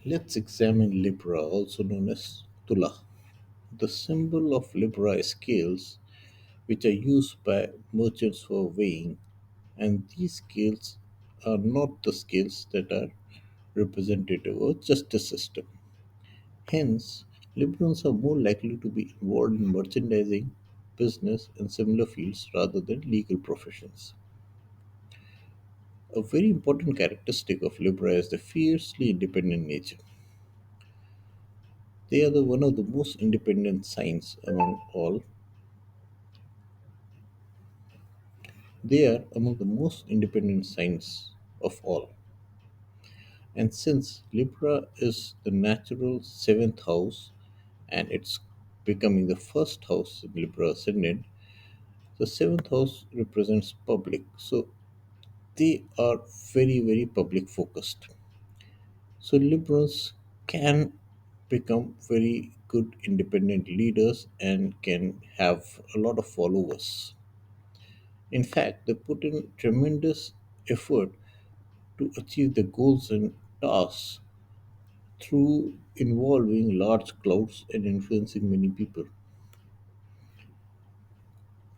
Let's examine Libra, also known as Tula. The symbol of Libra is scales, which are used by merchants for weighing, and these scales are not the scales that are representative of justice system. Hence, Librans are more likely to be involved in merchandising, business, and similar fields rather than legal professions. A very important characteristic of Libra is the fiercely independent nature. They are one of the most independent signs among all. They are among the most independent signs of all. And since Libra is the natural seventh house and it's becoming the first house in Libra ascendant, the seventh house represents public. So they are very public focused. So Librans can become very good independent leaders and can have a lot of followers. In fact, they put in tremendous effort to achieve the goals and tasks through involving large crowds and influencing many people.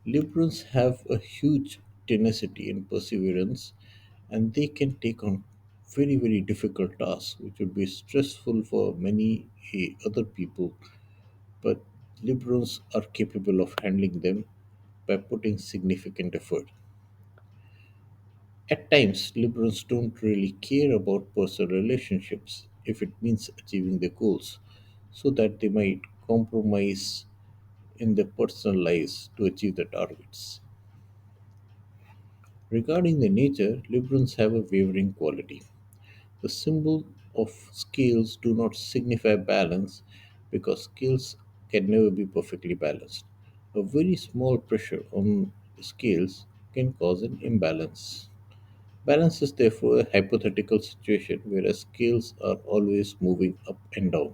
Librans have a huge tenacity and perseverance, and they can take on very difficult tasks, which would be stressful for many other people. But Librans are capable of handling them by putting significant effort. At times, liberals don't really care about personal relationships if it means achieving their goals, so that they might compromise in their personal lives to achieve the targets. Regarding the nature, liberals have a wavering quality. The symbol of scales do not signify balance because scales can never be perfectly balanced. A very small pressure on the scales can cause an imbalance. Balance is therefore a hypothetical situation whereas scales are always moving up and down.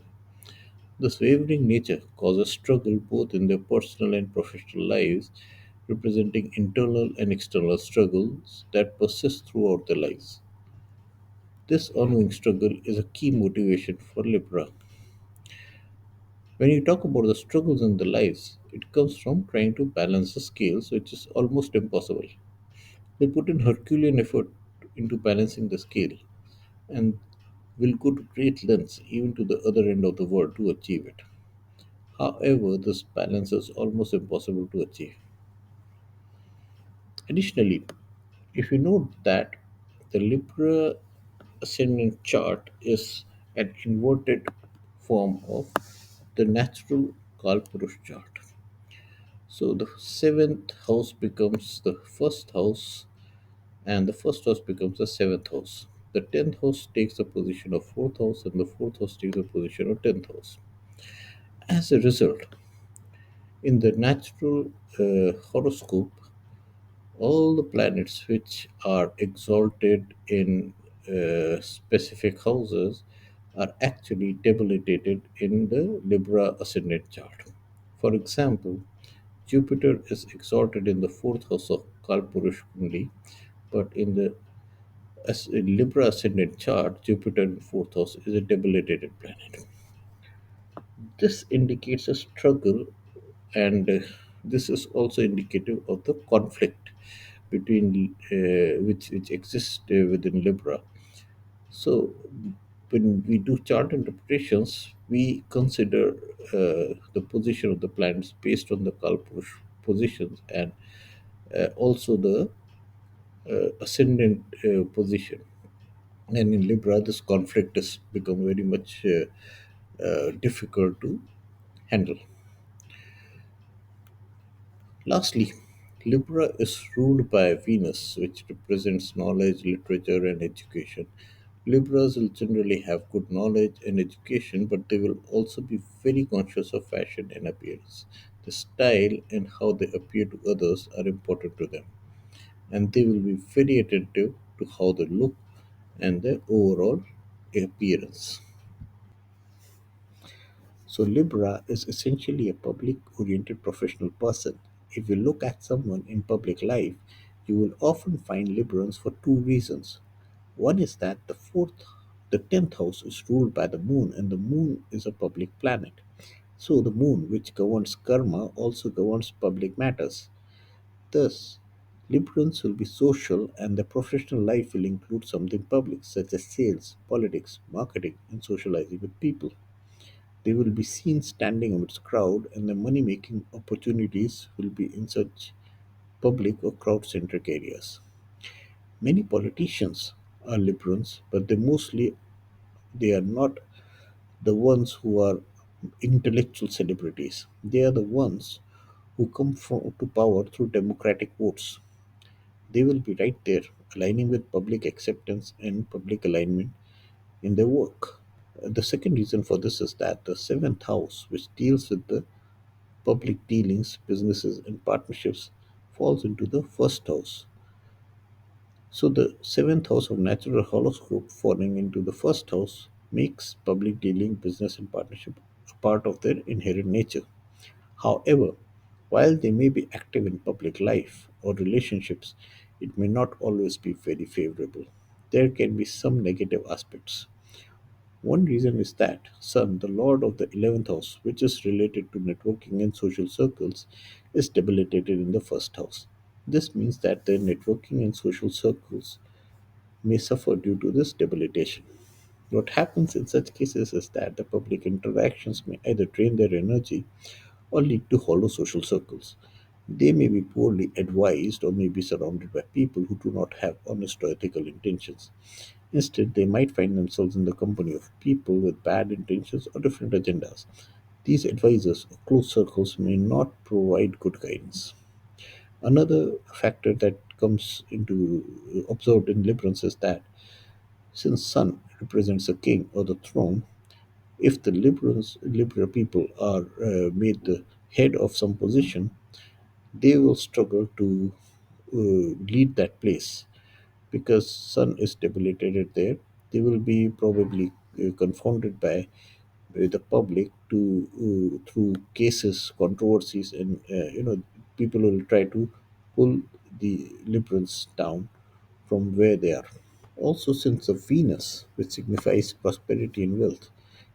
This wavering nature causes struggle both in their personal and professional lives, representing internal and external struggles that persist throughout their lives. This ongoing struggle is a key motivation for Libra. When you talk about the struggles in their lives, it comes from trying to balance the scales, which is almost impossible. They put in Herculean effort into balancing the scale and will go to great lengths, even to the other end of the world, to achieve it. However, this balance is almost impossible to achieve. Additionally, if you note that the Libra ascendant chart is an inverted form of the natural Kalpurush chart. So the seventh house becomes the first house, and the first house becomes the seventh house. The tenth house takes the position of fourth house, and the fourth house takes the position of tenth house. As a result, in the natural horoscope, all the planets which are exalted in specific houses are actually debilitated in the Libra ascendant chart. For example, Jupiter is exalted in the fourth house of Kalpurush Kundi, but in the in Libra ascendant chart, Jupiter in fourth house is a debilitated planet. This indicates a struggle, and this is also indicative of the conflict between which exists within Libra. So, when we do chart interpretations, we consider the position of the planets based on the Kalpurush positions and also the ascendant position. And in Libra, this conflict has become very much difficult to handle. Lastly, Libra is ruled by Venus, which represents knowledge, literature, and education. Libras will generally have good knowledge and education, but they will also be very conscious of fashion and appearance. The style and how they appear to others are important to them, and they will be very attentive to how they look and their overall appearance. So, Libra is essentially a public oriented professional person. If you look at someone in public life, you will often find Librans for two reasons. One is that the fourth The 10th house is ruled by the moon, and the moon is a public planet. So, the moon, which governs karma, also governs public matters. Thus, Librans will be social, and their professional life will include something public, such as sales, politics, marketing, and socializing with people. They will be seen standing amidst crowd, and their money making opportunities will be in such public or crowd centric areas. Many politicians are liberals, but they are not the ones who are intellectual celebrities. They are the ones who to power through democratic votes. They will be right there, aligning with public acceptance and public alignment in their work. The second reason for this is that the seventh house, which deals with the public dealings, businesses, and partnerships, falls into the first house. So the seventh house of natural horoscope falling into the first house makes public dealing, business, and partnership a part of their inherent nature. However, while they may be active in public life or relationships, it may not always be very favorable. There can be some negative aspects. One reason is that Sun, the lord of the 11th house, which is related to networking and social circles, is debilitated in the first house. This means that their networking and social circles may suffer due to this debilitation. What happens in such cases is that the public interactions may either drain their energy or lead to hollow social circles. They may be poorly advised or may be surrounded by people who do not have honest or ethical intentions. Instead, they might find themselves in the company of people with bad intentions or different agendas. These advisors or close circles may not provide good guidance. Another factor that comes into observed in Librans is that since Sun represents a king or the throne, if the Libra people are made the head of some position, they will struggle to lead that place because Sun is debilitated there. They will be probably confounded by the public to through cases, controversies, and people will try to pull the liberals down from where they are. Also, since the Venus, which signifies prosperity and wealth,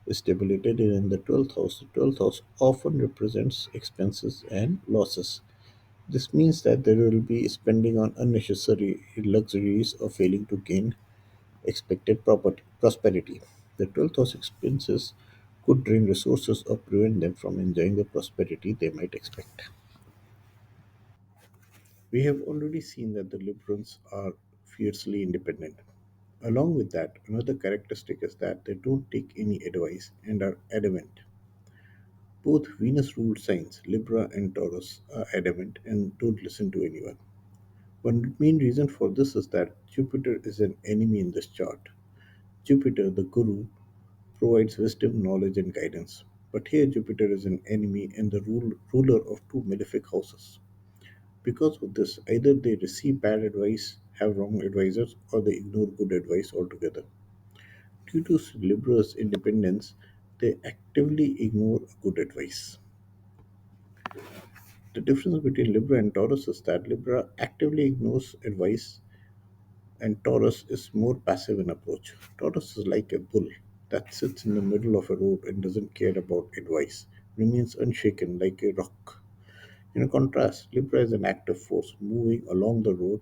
is debilitated in the 12th house, the 12th house often represents expenses and losses. This means that there will be spending on unnecessary luxuries or failing to gain expected prosperity. The 12th house expenses could drain resources or prevent them from enjoying the prosperity they might expect. We have already seen that the Librans are fiercely independent. Along with that, another characteristic is that they don't take any advice and are adamant. Both Venus ruled signs, Libra and Taurus, are adamant and don't listen to anyone. One main reason for this is that Jupiter is an enemy in this chart. Jupiter, the guru, provides wisdom, knowledge, and guidance. But here, Jupiter is an enemy and the ruler of two malefic houses. Because of this, either they receive bad advice, have wrong advisors, or they ignore good advice altogether. Due to Libra's independence, they actively ignore good advice. The difference between Libra and Taurus is that Libra actively ignores advice and Taurus is more passive in approach. Taurus is like a bull that sits in the middle of a road and doesn't care about advice, remains unshaken like a rock. In contrast, Libra is an active force moving along the road.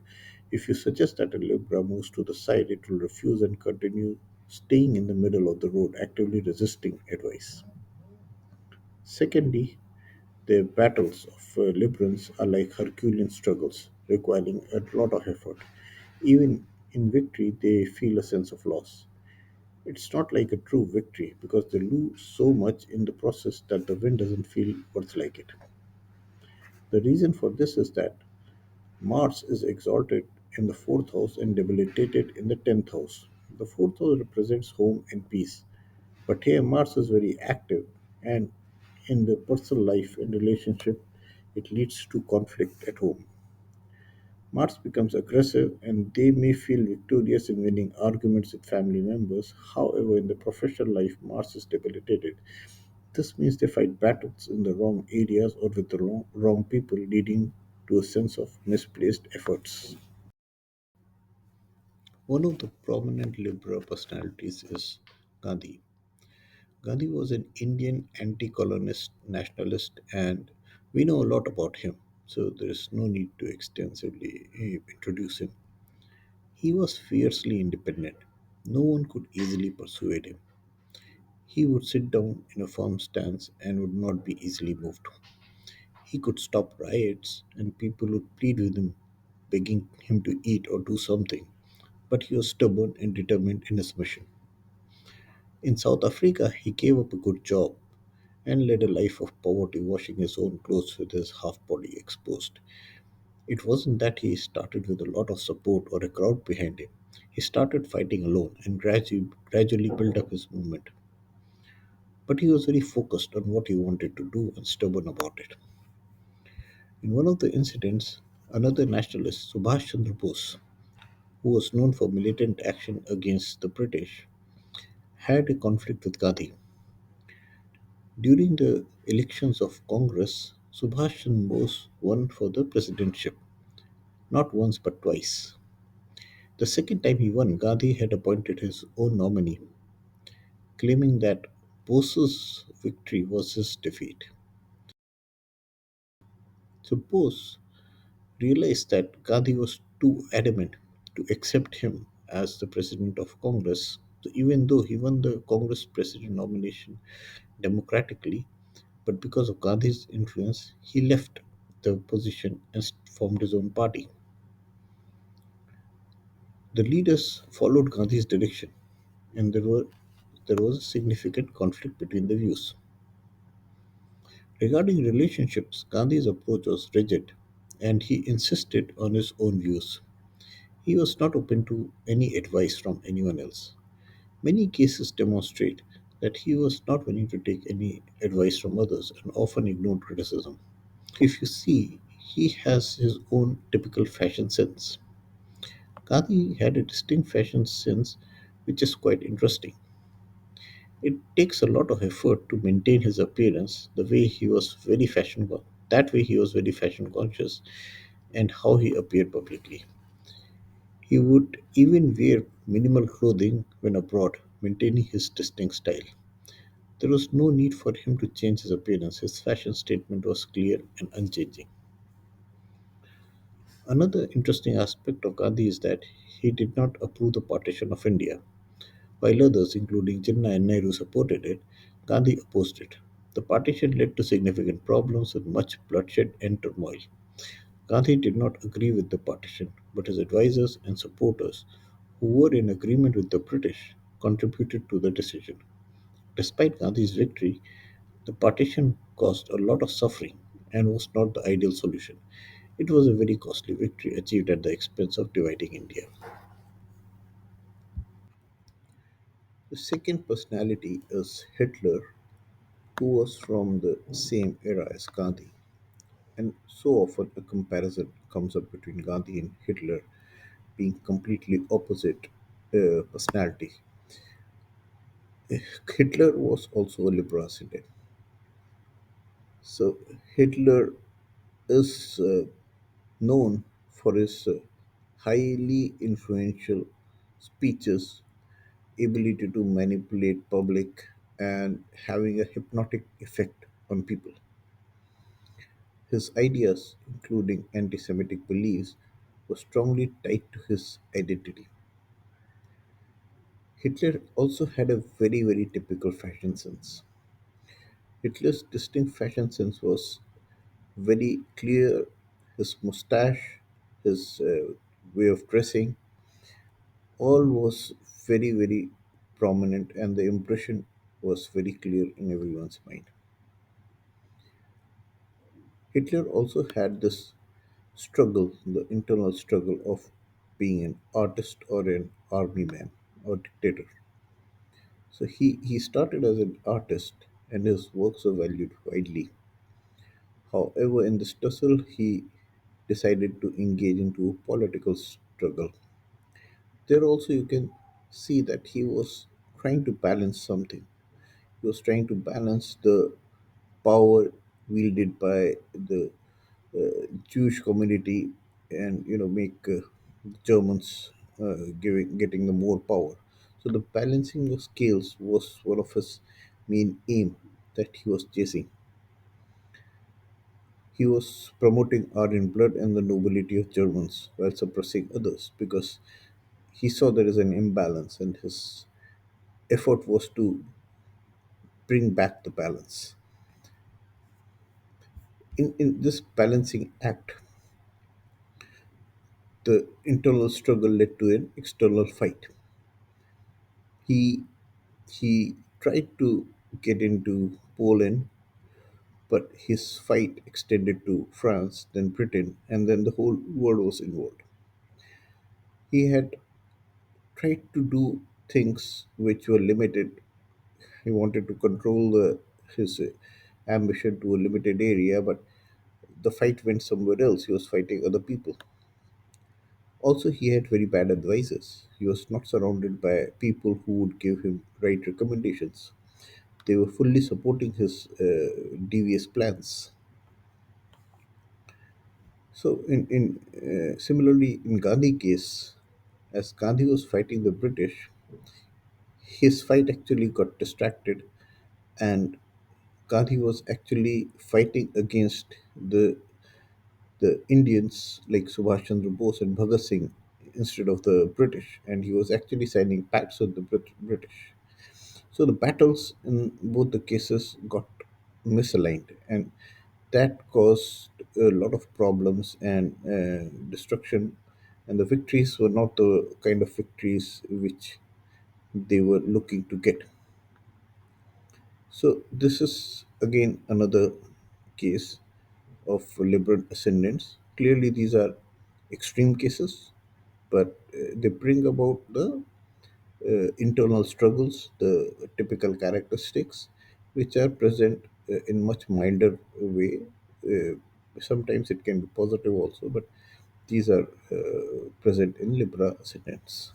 If you suggest that a Libra moves to the side, it will refuse and continue staying in the middle of the road, actively resisting advice. Secondly, the battles of Librans are like Herculean struggles, requiring a lot of effort. Even in victory, they feel a sense of loss. It's not like a true victory because they lose so much in the process that the win doesn't feel worth like it. The reason for this is that Mars is exalted in the fourth house and debilitated in the 10th house. The fourth house represents home and peace, but here Mars is very active, and in the personal life and relationship, it leads to conflict at home. Mars becomes aggressive, and they may feel victorious in winning arguments with family members. However, in the professional life, Mars is debilitated. This means they fight battles in the wrong areas or with the wrong people, leading to a sense of misplaced efforts. One of the prominent Libra personalities is Gandhi. Gandhi was an Indian anti colonist nationalist, and we know a lot about him, so there is no need to extensively introduce him. He was fiercely independent. No one could easily persuade him. He would sit down in a firm stance and would not be easily moved. He could stop riots, and people would plead with him, begging him to eat or do something. But he was stubborn and determined in his mission. In South Africa, he gave up a good job and led a life of poverty, washing his own clothes with his half body exposed. It wasn't that he started with a lot of support or a crowd behind him. He started fighting alone and gradually built up his movement. But he was very focused on what he wanted to do and stubborn about it. In one of the incidents, another nationalist, Subhash Chandra Bose, who was known for militant action against the British, had a conflict with Gandhi. During the elections of Congress, Subhash Chandra Bose won for the presidentship, not once but twice. The second time he won, Gandhi had appointed his own nominee, claiming that Bose's victory was his defeat. So Bose realized that Gandhi was too adamant to accept him as the president of Congress. So even though he won the Congress president nomination democratically, but because of Gandhi's influence, he left the position and formed his own party. The leaders followed Gandhi's direction, and there was a significant conflict between the views. Regarding relationships, Gandhi's approach was rigid, and he insisted on his own views. He was not open to any advice from anyone else. Many cases demonstrate that he was not willing to take any advice from others and often ignored criticism. If you see, he has his own typical fashion sense. Gandhi had a distinct fashion sense which is quite interesting. It takes a lot of effort to maintain his appearance the way he was very that way he was very fashion conscious and how he appeared publicly. He would even wear minimal clothing when abroad, maintaining his distinct style. There was no need for him to change his appearance. His fashion statement was clear and unchanging. Another interesting aspect of Gandhi is that he did not approve the partition of India. While others, including Jinnah and Nehru, supported it, Gandhi opposed it. The partition led to significant problems with much bloodshed and turmoil. Gandhi did not agree with the partition, but his advisers and supporters, who were in agreement with the British, contributed to the decision. Despite Gandhi's victory, the partition caused a lot of suffering and was not the ideal solution. It was a very costly victory achieved at the expense of dividing India. The second personality is Hitler, who was from the same era as Gandhi. And so often a comparison comes up between Gandhi and Hitler being completely opposite personality. Hitler was also a Libra ascendant. So Hitler is known for his highly influential speeches, ability to manipulate public, and having a hypnotic effect on people. His ideas, including anti Semitic beliefs, were strongly tied to his identity. Hitler also had a very typical fashion sense. Hitler's distinct fashion sense was very clear. His mustache, his way of dressing, all was very prominent, and the impression was very clear in everyone's mind. Hitler also had this struggle, the internal struggle of being an artist or an army man or dictator. So he started as an artist and his works are valued widely. However, in this tussle, he decided to engage into a political struggle. There also you can see that he was trying to balance something. He was trying to balance the power wielded by the Jewish community and make Germans getting the more power. So the balancing of scales was one of his main aim that he was chasing. He was promoting Aryan blood and the nobility of Germans while suppressing others because he saw there is an imbalance, and his effort was to bring back the balance. In this balancing act, the internal struggle led to an external fight. He he tried to get into Poland, but his fight extended to France, then Britain, and then the whole world was involved. He had tried to do things which were limited. He wanted to control his ambition to a limited area, but the fight went somewhere else. He was fighting other people. Also, he had very bad advisors. He was not surrounded by people who would give him right recommendations. They were fully supporting his devious plans. So, similarly, in Gandhi case, as Gandhi was fighting the British, his fight actually got distracted, and Gandhi was actually fighting against the Indians like Subhash Chandra Bose and Bhagat Singh instead of the British, and he was actually signing pacts with the British. So the battles in both the cases got misaligned, and that caused a lot of problems and destruction. And the victories were not the kind of victories which they were looking to get. So this is again another case of liberal ascendants. Clearly, these are extreme cases, but they bring about the internal struggles, the typical characteristics, which are present in much milder way. Uh, Sometimes it can be positive also, but these are present in Libra ascendants.